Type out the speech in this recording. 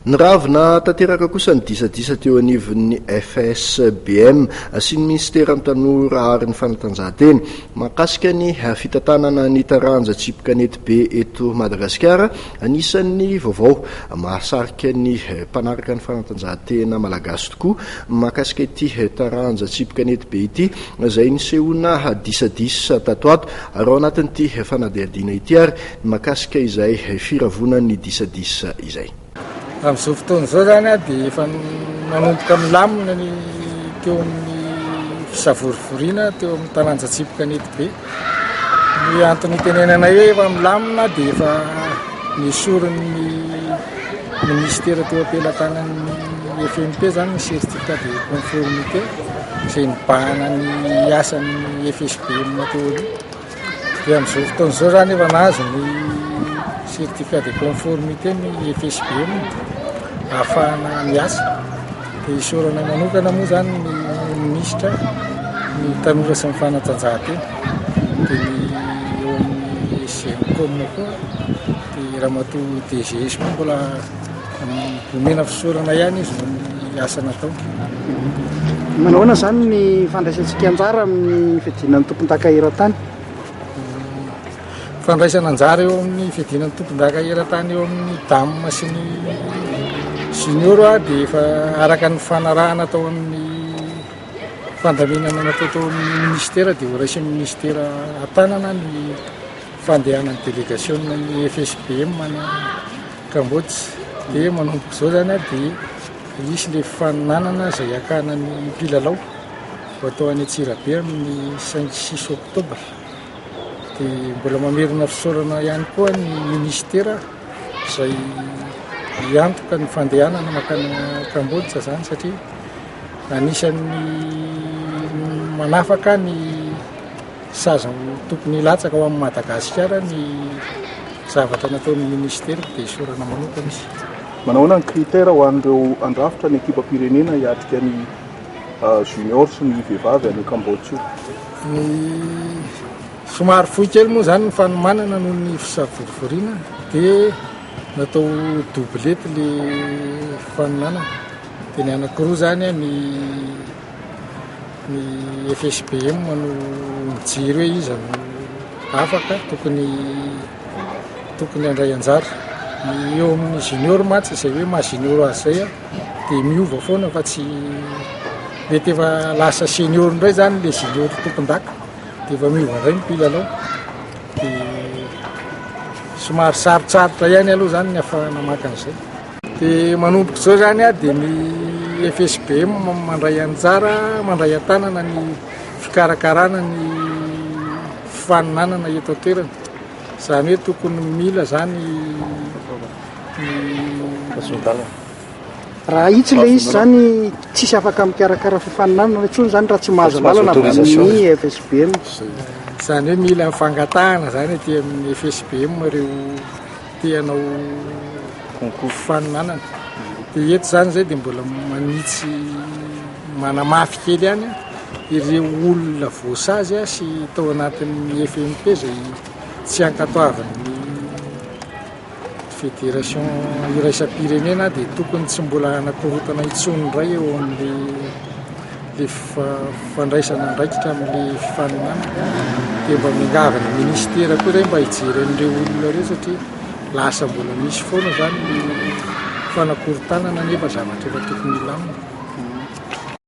Niravina tanteraka kosa ny disadisa teo anivon'ny FSBM sy ny ministera amin'ny tanora ary ny fanatanjahanteny mahakasika ny fitantanana ny taranja tsipy-kanety be eto Madagasikara. Anisan'ny vaovao mahasarika ny mpanaraka ny fanatanjahantena malagasy tokoa mahakasika ity taranja tsipy-kanety be ity izay nisehoana disadisa tato ato ary ao anatin'ity fanadihadiana ity ary mahakasika izay firavonan'ny disadisa izay. Amin'izao fotoana izao zany dia efa manomboka milamina ny teo amin'ny fisavorivorina teo amin'ny taranja tsipy-kanety be. Ny antony tenenanay hoe efa milamina dia efa nisoron'ny ministera teo am-pelantanan'ny FMP zany ny certificat de conformité izay nibahana ny asan'ny FSBM teo aloha. Dia amin'izao fotoana izao zany efa nahazo ny certificat de conformité ny FSBM ahafahana miasa. Dia isorana manokana moa zany ny ministra, ny tanora sy ny fanatanjahantena, dia ny eo amin'ny GEMCOM koa, dia ramatoa DGS moa mbola omena fisorana ihany izy ny asa natao. Manahoana zany ny fandraisantsika anjara amin'ny fiadinan'ny tompon-daka eran-tany? Fandraisana anjara eo amin'ny fiadinan'ny tompon-daka eran-tany eo amin'ny DAM sy ny junior dia efa araka ny fanarahana tao amin'ny fandaminana natao tao amin'ny ministera dia voaraisin'ny ministera an-tanana ny fandehanan'ny délégation ny FSBM any Kambotsy. Dia manomboka izao zany dia misy ilay faninanana izay akana ny mpilalao ho atao any Antsirabe amin'ny 5-6 oktobra. Dia mbola mamerina fisaorana ihany koa ny ministera izay iantoka ny fandehanana makana Kambodja zany satria anisan'ny manafaka ny saza tokony hilatsaka ao amin'ny Madagasikara ny zavatra nataon'ny ministera dia isorana manokana izy. Manahoana ny critère ho an'ireo andrafitra ny ekipa-pirenena hiatrika ny junior sy ny vehivavy any Kambodja? Ny somary fohy kely moa zany ny fanomanana noho ny fisavorivorina dia natao doublette ilay faninanana. Dia ny anankiroa zany ny FSBM no mijery hoe izy no afaka tokony handray anjara. Ny eo amin'ny junior matsy izay hoe maha-junior azy zay dia miova foana fa tsy mety efa lasa senior indray zany ilay junior tompon-daka dia efa miova indray ny mpilalao. Dia somary sarotsarotra ihany aloha zany ny ahafahana maka an'izay. Dia manomboka izao zany dia ny FSBM mandray anjara, mandray an-tanana ny fikarakarana ny faninanana eto an-toerana. Izany hoe tokony mila zany raha itsy ilay izy zany tsisy afaka mikarakara fifaninanana intsony zany raha tsy mahazo lalana avy amin'ny FSBM. Izany hoe mila mifangatahana zany aty amin'ny FSBM ireo te-hanao fifaninanana. Dia eto zany zay dia mbola manitsy manamafy kely ihany ireo olona voasazy sy tao anatin'ny FMP izay tsy ankatoavan'ny fédération iraisam-pirenena dia tokony tsy mbola anakorotana intsony indray eo amin'ilay fandraisana andraikitra amin'ilay fifaninanana. Dia mba miangavana ministera koa izay mba hijery an'ireo olona ireo satria lasa mbola misy foana zany ny fanakorotanana nefa zavatra efa tokony ilamina.